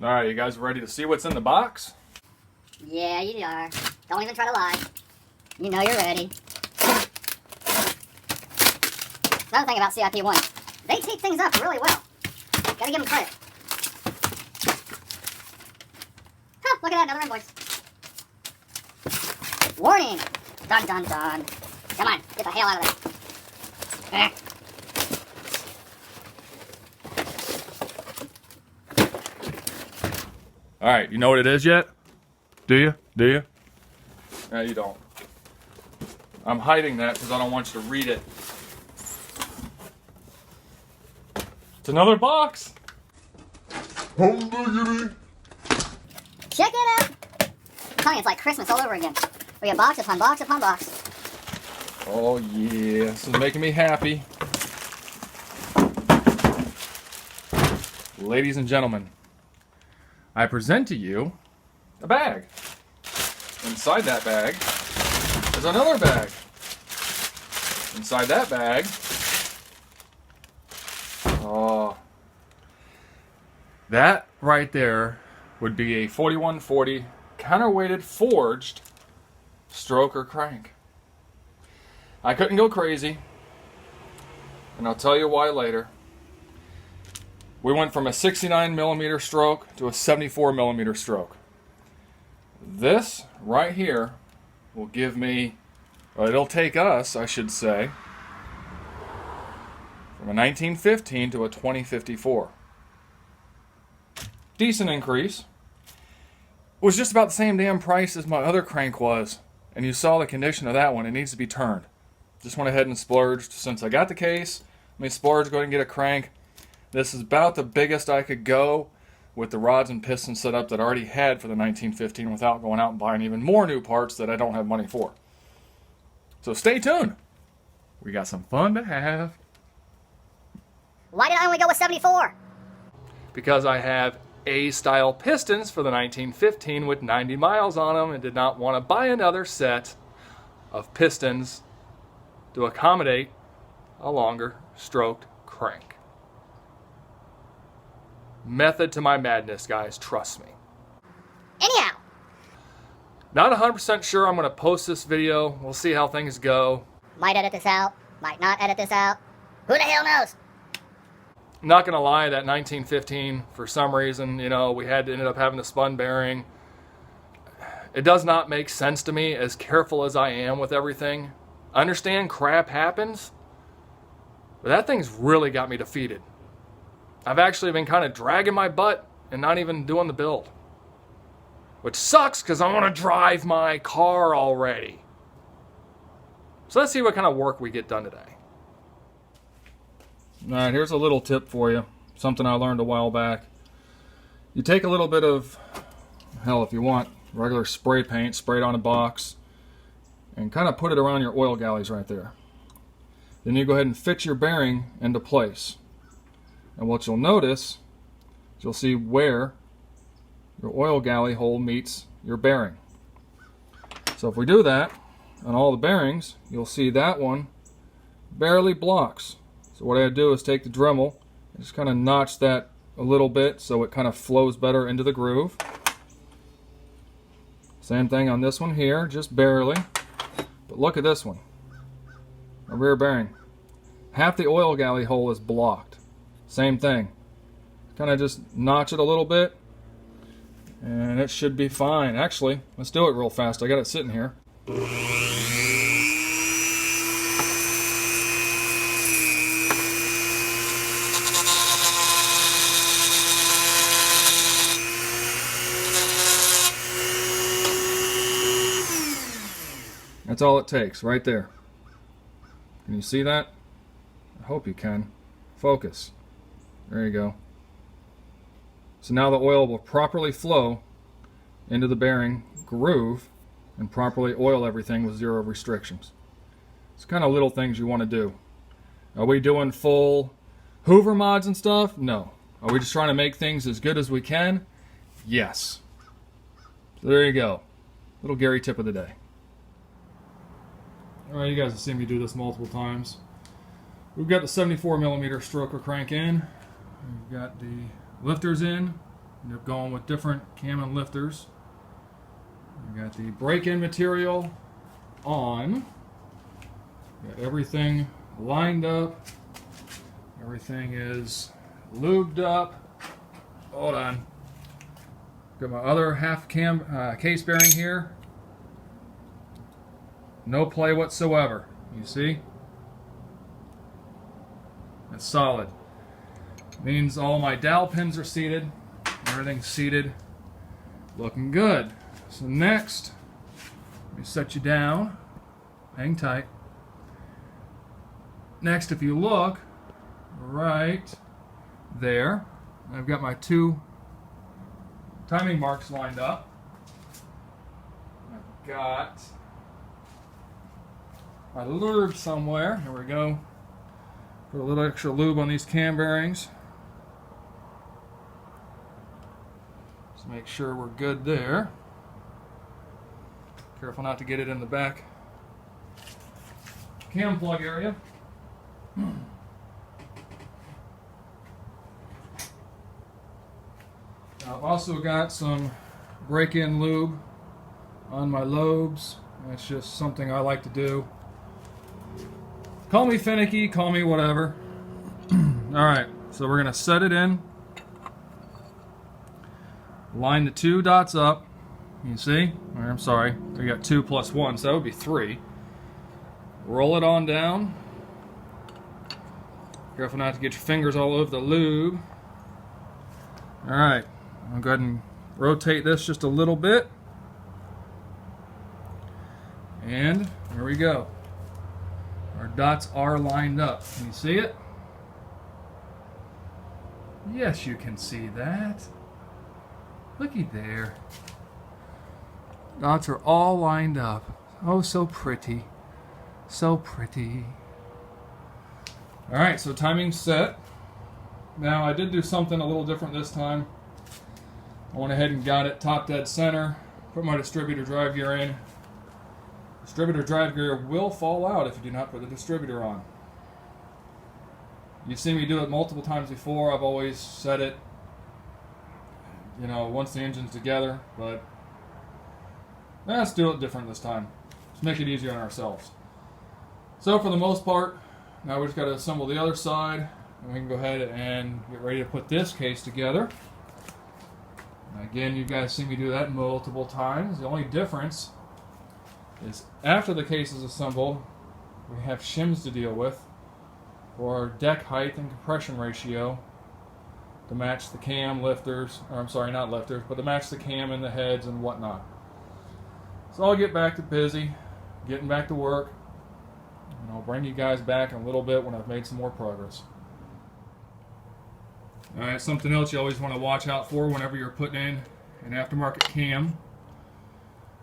Alright, you guys ready to see what's in the box? Yeah, you are. Don't even try to lie. You know you're ready. Another thing about CIP1, they tape things up really well. Gotta give them credit. Huh, look at that, another invoice. Warning! Dun dun dun. Come on, get the hell out of there. Alright, you know what it is yet? Do you? Do you? No, you don't. I'm hiding that because I don't want you to read it. It's another box! Check it out! I'm telling you, it's like Christmas all over again. We get box upon box upon box. Oh yeah, this is making me happy. Ladies and gentlemen, I present to you a bag. Inside that bag is another bag. Inside that bag, oh, that right there would be a 4140 counterweighted forged stroker crank. I couldn't go crazy, and I'll tell you why later. We went from a 69mm stroke to a 74mm stroke. This right here will give me, well, it'll take us, I should say, from a 1915 to a 2054. Decent increase. It was just about the same damn price as my other crank was, and you saw the condition of that one. It needs to be turned. Just went ahead and splurged. Since I got the case, let me splurge, go ahead and get a crank. This is about the biggest I could go with the rods and pistons set up that I already had for the 1915 without going out and buying even more new parts that I don't have money for. So stay tuned. We got some fun to have. Why did I only go with 74? Because I have A-style pistons for the 1915 with 90 miles on them and did not want to buy another set of pistons to accommodate a longer stroked crank. Method to my madness, guys. Trust me. Anyhow. Not 100% sure I'm going to post this video. We'll see how things go. Might edit this out. Might not edit this out. Who the hell knows? I'm not going to lie, that 1915, for some reason, you know, we ended up having the spun bearing. It does not make sense to me, as careful as I am with everything. I understand crap happens, but that thing's really got me defeated. I've actually been kind of dragging my butt and not even doing the build. Which sucks because I want to drive my car already. So let's see what kind of work we get done today. Alright, here's a little tip for you. Something I learned a while back. You take a little bit of, hell if you want, regular spray paint, spray it on a box, and kind of put it around your oil galleys right there. Then you go ahead and fit your bearing into place. And what you'll notice, you'll see where your oil galley hole meets your bearing. So if we do that on all the bearings, you'll see that one barely blocks. So what I do is take the Dremel and just kind of notch that a little bit so it kind of flows better into the groove. Same thing on this one here, just barely. But look at this one, a rear bearing. Half the oil galley hole is blocked. Same thing. Kind of just notch it a little bit and it should be fine. Actually, let's do it real fast. I got it sitting here. That's all it takes right there. Can you see that? I hope you can. Focus. There you go. So now the oil will properly flow into the bearing groove and properly oil everything with zero restrictions. It's kind of little things you want to do. Are we doing full Hoover mods and stuff? No. Are we just trying to make things as good as we can? Yes. So there you go. Little Gary tip of the day. Alright, you guys have seen me do this multiple times. We've got the 74mm stroker crank in. We've got the lifters in. End up going with different cam and lifters. We got the break-in material on. Got everything lined up. Everything is lubed up. Hold on. Got my other half cam case bearing here. No play whatsoever. You see? It's solid. Means all my dowel pins are seated. Everything's seated. Looking good. So next, let me set you down. Hang tight. Next, if you look right there, I've got my 2 timing marks lined up. I've got my lube somewhere. Here we go. Put a little extra lube on these cam bearings. Just make sure we're good there. Careful not to get it in the back cam plug area. I've also got some break-in lube on my lobes. That's just something I like to do. Call me finicky, call me whatever. Alright, so we're going to set it in. Line the 2 dots up. You see? I'm sorry, we got 2 plus 1, so that would be 3. Roll it on down. Careful not to get your fingers all over the lube. Alright, I'll go ahead and rotate this just a little bit. And there we go. Our dots are lined up. Can you see it? Yes, you can see that. Looky there. Dots are all lined up. Oh, so pretty. So pretty. Alright, so timing's set. Now, I did do something a little different this time. I went ahead and got it top dead center. Put my distributor drive gear in. Distributor drive gear will fall out if you do not put the distributor on. You've seen me do it multiple times before. I've always said it, you know, once the engine's together, but let's do it different this time. Let's make it easier on ourselves. So for the most part, now we just got to assemble the other side, and we can go ahead and get ready to put this case together. And again, you guys see me do that multiple times. The only difference is after the case is assembled, we have shims to deal with for our deck height and compression ratio to match the cam lifters, or I'm sorry, not lifters, but to match the cam and the heads and whatnot. So I'll get back to busy, getting back to work, and I'll bring you guys back in a little bit when I've made some more progress. Alright, something else you always want to watch out for whenever you're putting in an aftermarket cam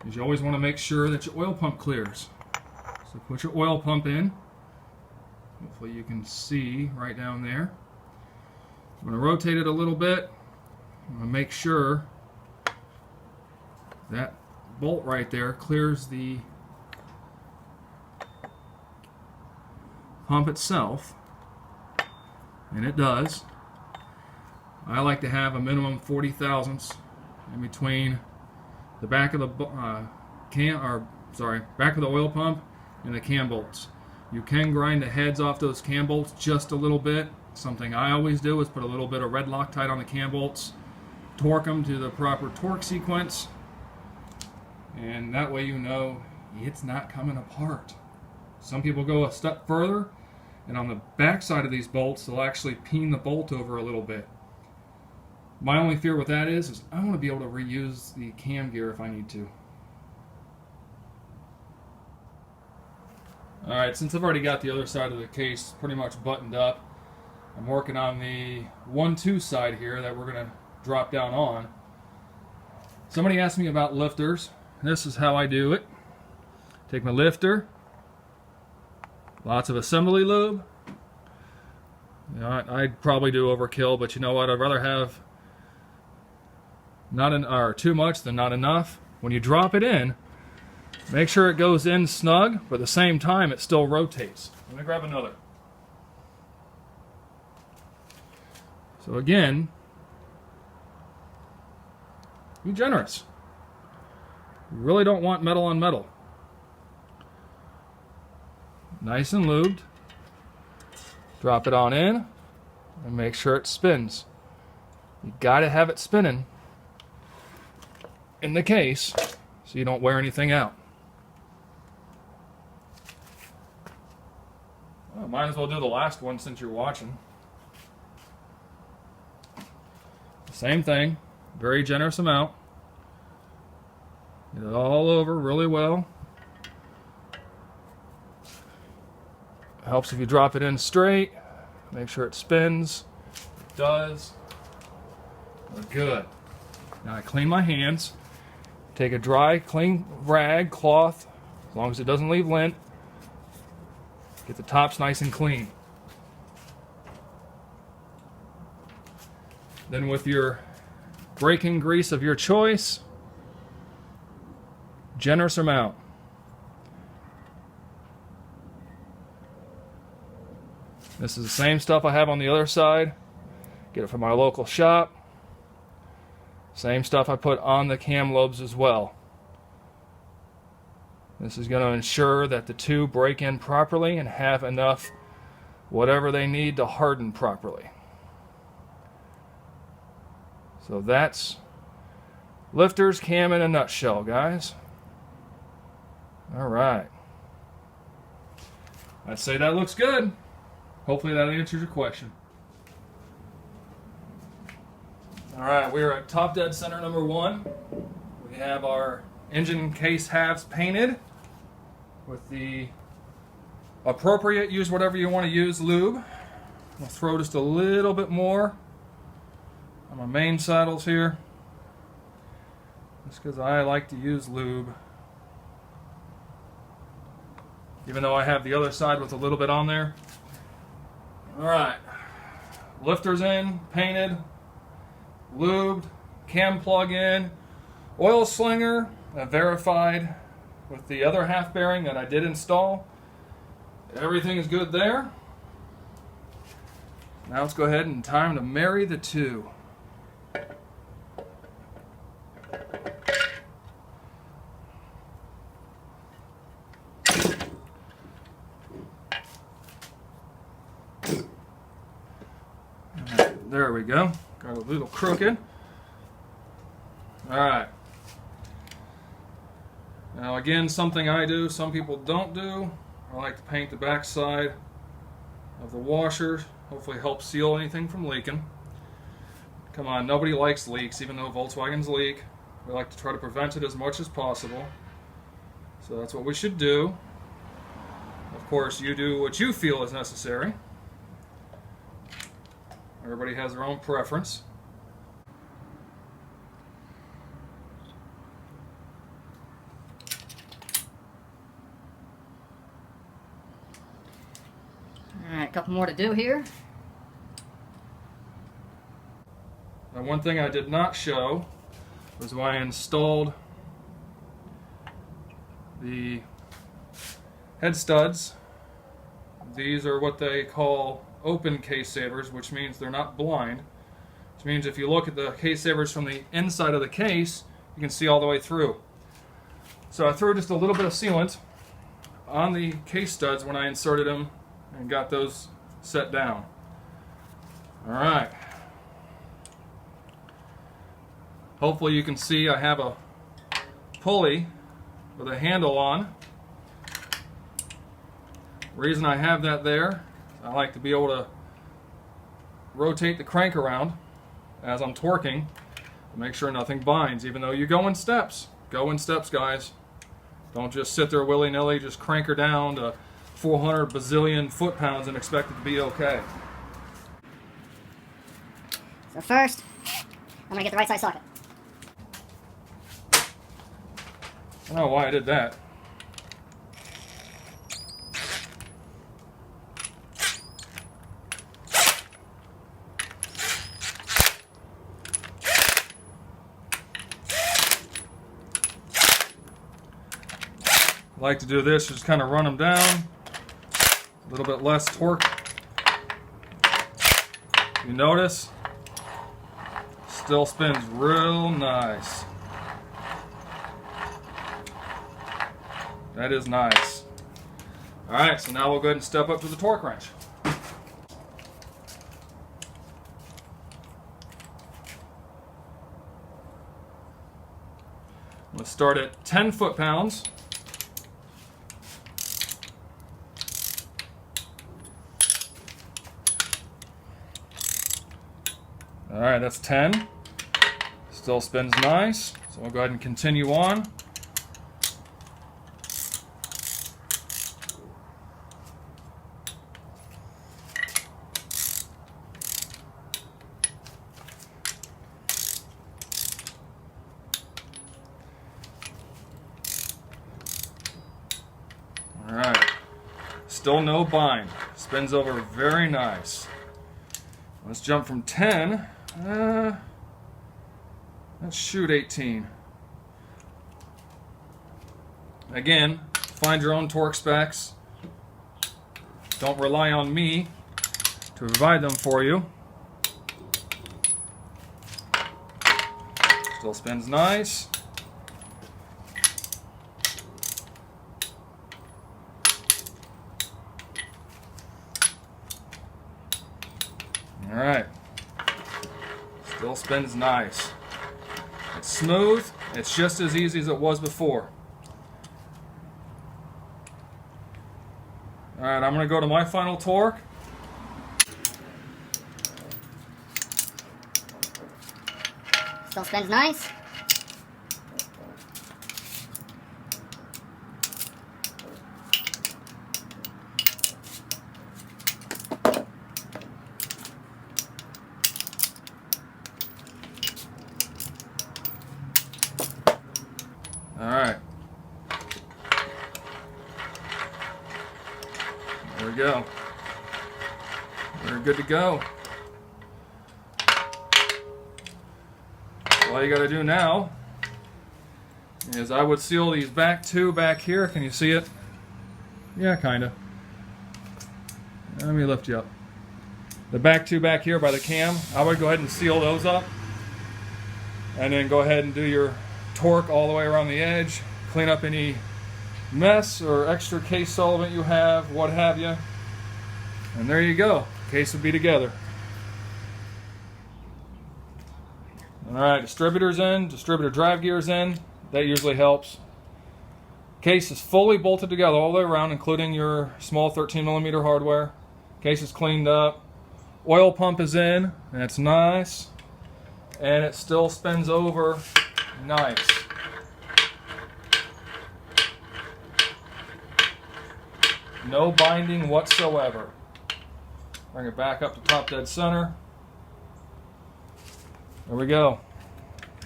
is you always want to make sure that your oil pump clears. So put your oil pump in. Hopefully you can see right down there. I'm going to rotate it a little bit. I'm going to make sure that bolt right there clears the pump itself, and it does. I like to have a minimum 40 thousandths in between the back of the back of the oil pump and the cam bolts. You can grind the heads off those cam bolts just a little bit. Something I always do is put a little bit of red Loctite on the cam bolts, torque them to the proper torque sequence, and that way you know it's not coming apart. Some people go a step further, and on the back side of these bolts they'll actually peen the bolt over a little bit. My only fear with that is I want to be able to reuse the cam gear if I need to. Alright, since I've already got the other side of the case pretty much buttoned up, I'm working on the 1-2 side here that we're going to drop down on. Somebody asked me about lifters. This is how I do it. Take my lifter, lots of assembly lube. You know, I'd probably do overkill, but you know what? I'd rather have too much than not enough. When you drop it in, make sure it goes in snug, but at the same time it still rotates. Let me grab another. So again, Be generous. You really don't want metal on metal. Nice and lubed. Drop it on in and make sure it spins. You gotta have it spinning in the case so you don't wear anything out. Well, might as well do the last one since you're watching. Same thing, very generous amount. Get it all over really well. Helps if you drop it in straight. Make sure it spins. It does. We're good. Now I clean my hands. Take a dry, clean rag, cloth, as long as it doesn't leave lint. Get the tops nice and clean. Then with your braking grease of your choice, generous amount. This is the same stuff I have on the other side. Get it from my local shop. Same stuff I put on the cam lobes as well. This is going to ensure that the two break in properly and have enough whatever they need to harden properly. So that's lifters cam in a nutshell, guys. All right. I'd say that looks good. Hopefully that answers your question. All right, we are at top dead center number 1. We have our engine case halves painted with the appropriate, use whatever you want to use, lube. I'll throw just a little bit more on my main saddles here, just because I like to use lube. Even though I have the other side with a little bit on there. Alright, lifters in, painted, lubed, cam plug in, oil slinger, verified with the other half bearing that I did install. Everything is good there. Now let's go ahead and time to marry the two. There we go. Got a little crooked. Alright. Now again, something I do, some people don't do. I like to paint the back side of the washer. Hopefully help seal anything from leaking. Come on, nobody likes leaks, even though Volkswagens leak. We like to try to prevent it as much as possible. So that's what we should do. Of course, you do what you feel is necessary. Everybody has their own preference. Alright, a couple more to do here. Now, one thing I did not show was when I installed the head studs. These are what they call open case savers, which means they're not blind. Which means if you look at the case savers from the inside of the case, you can see all the way through. So I threw just a little bit of sealant on the case studs when I inserted them and got those set down. Alright. Hopefully you can see I have a pulley with a handle on. The reason I have that there, I like to be able to rotate the crank around as I'm torquing to make sure nothing binds, even though you go in steps. Go in steps, guys. Don't just sit there willy-nilly, just crank her down to 400 bazillion foot-pounds and expect it to be okay. So first, I'm going to get the right side socket. I don't know why I did that. I like to do this, just kind of run them down. A little bit less torque. You notice? Still spins real nice. That is nice. All right, so now we'll go ahead and step up to the torque wrench. Let's start at 10 foot-pounds. All right, that's 10. Still spins nice. So we'll go ahead and continue on. All right, still no bind. Spins over very nice. Let's jump from 10. Let's shoot 18. Again, find your own torque specs. Don't rely on me to provide them for you. Still spins nice. All right. Still spins nice. It's smooth. It's just as easy as it was before. All right, I'm going to go to my final torque. Still spins nice. All right. There we go. We're good to go. All you got to do now is I would seal these back two back here. Can you see it? Yeah, kind of. Let me lift you up. The back two back here by the cam, I would go ahead and seal those up. And then go ahead and do your torque all the way around the edge. Clean up any mess or extra case solvent you have, what have you. And there you go. Case would be together. Alright, distributor's in, distributor drive gear's in. That usually helps. Case is fully bolted together all the way around, including your small 13mm hardware. Case is cleaned up. Oil pump is in. That's nice. And it still spins over nice. No binding whatsoever. Bring it back up to top dead center. There we go.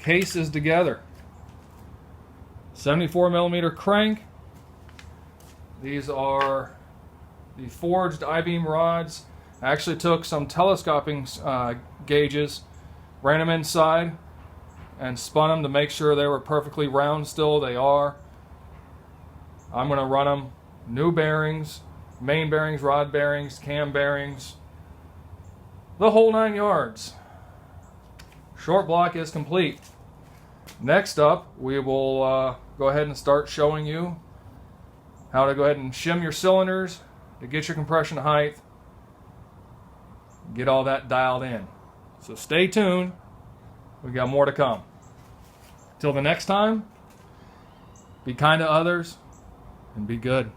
Case is together. 74mm crank. These are the forged I-beam rods. I actually took some telescoping gauges, ran them inside, and spun them to make sure they were perfectly round still. They are. I'm going to run them new bearings, main bearings, rod bearings, cam bearings, the whole 9 yards. Short block is complete. Next up, we will go ahead and start showing you how to go ahead and shim your cylinders to get your compression height, get all that dialed in. So stay tuned. We got more to come. Till the next time, be kind to others and be good.